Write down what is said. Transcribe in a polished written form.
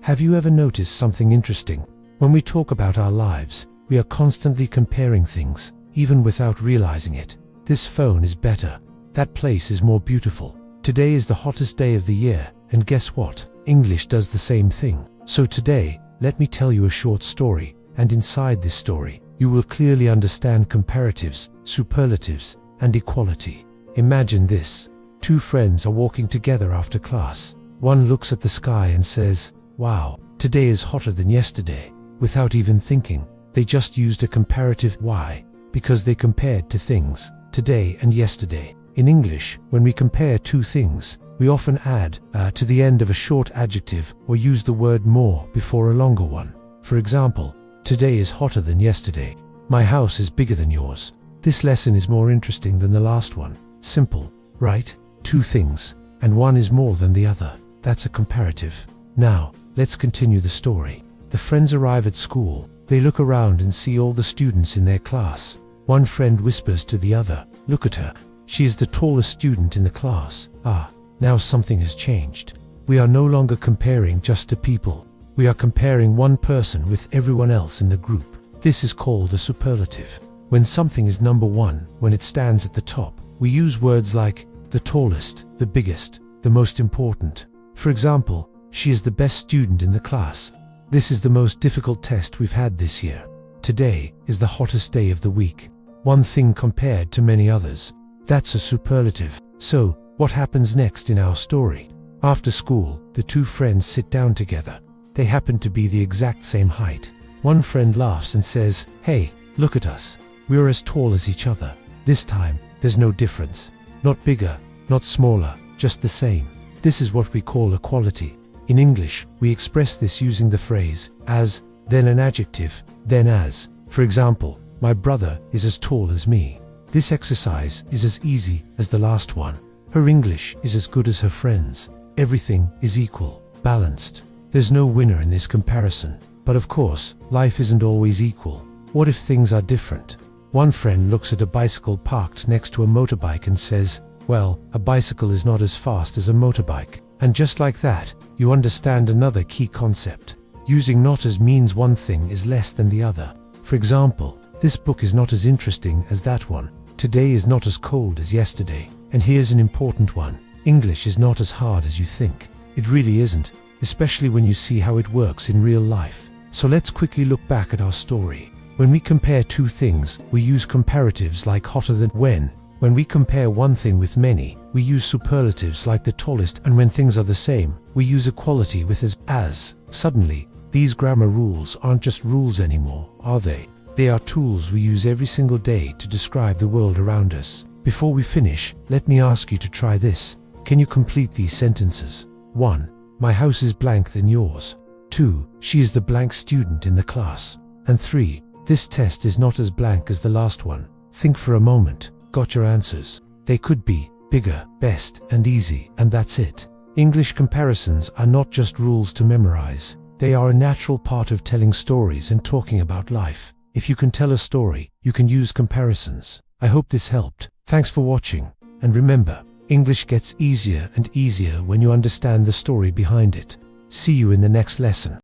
Have you ever noticed something interesting? When we talk about our lives, we are constantly comparing things, even without realizing it. This phone is better. That place is more beautiful. Today is the hottest day of the year, and guess what? English does the same thing. So today, let me tell you a short story, and inside this story, you will clearly understand comparatives, superlatives, and equality. Imagine this. Two friends are walking together after class. One looks at the sky and says, "Wow, today is hotter than yesterday." Without even thinking, they just used a comparative. Why? Because they compared two things, today and yesterday. In English, when we compare two things, we often add to the end of a short adjective or use the word more before a longer one. For example, today is hotter than yesterday. My house is bigger than yours. This lesson is more interesting than the last one. Simple, right? Two things, and one is more than the other. That's a comparative. Now, let's continue the story. The friends arrive at school. They look around and see all the students in their class. One friend whispers to the other, "Look at her. She is the tallest student in the class." Now something has changed. We are no longer comparing just two people. We are comparing one person with everyone else in the group. This is called a superlative. When something is number one, when it stands at the top, we use words like the tallest, the biggest, the most important. For example, she is the best student in the class. This is the most difficult test we've had this year. Today is the hottest day of the week. One thing compared to many others. That's a superlative. So, what happens next in our story? After school, the two friends sit down together. They happen to be the exact same height. One friend laughs and says, "Hey, look at us. We're as tall as each other. This time, there's no difference. Not bigger, not smaller, just the same." This is what we call equality. In English, we express this using the phrase as, then an adjective, then as. For example, my brother is as tall as me. This exercise is as easy as the last one. Her English is as good as her friends. Everything is equal, balanced. There's no winner in this comparison. But of course, life isn't always equal. What if things are different? One friend looks at a bicycle parked next to a motorbike and says, "Well, a bicycle is not as fast as a motorbike." And just like that, you understand another key concept. Using not as means one thing is less than the other. For example, this book is not as interesting as that one. Today is not as cold as yesterday. And here's an important one. English is not as hard as you think. It really isn't, especially when you see how it works in real life. So let's quickly look back at our story. When we compare two things, we use comparatives like hotter than. When we compare one thing with many, we use superlatives like the tallest, and when things are the same, we use equality with as. Suddenly, these grammar rules aren't just rules anymore, are they? They are tools we use every single day to describe the world around us. Before we finish, let me ask you to try this. Can you complete these sentences? 1. My house is blank than yours. 2. She is the blank student in the class. And 3. This test is not as blank as the last one. Think for a moment. Got your answers? They could be bigger, best, and easy, and that's it. English comparisons are not just rules to memorize. They are a natural part of telling stories and talking about life. If you can tell a story, you can use comparisons. I hope this helped. Thanks for watching. And remember, English gets easier and easier when you understand the story behind it. See you in the next lesson.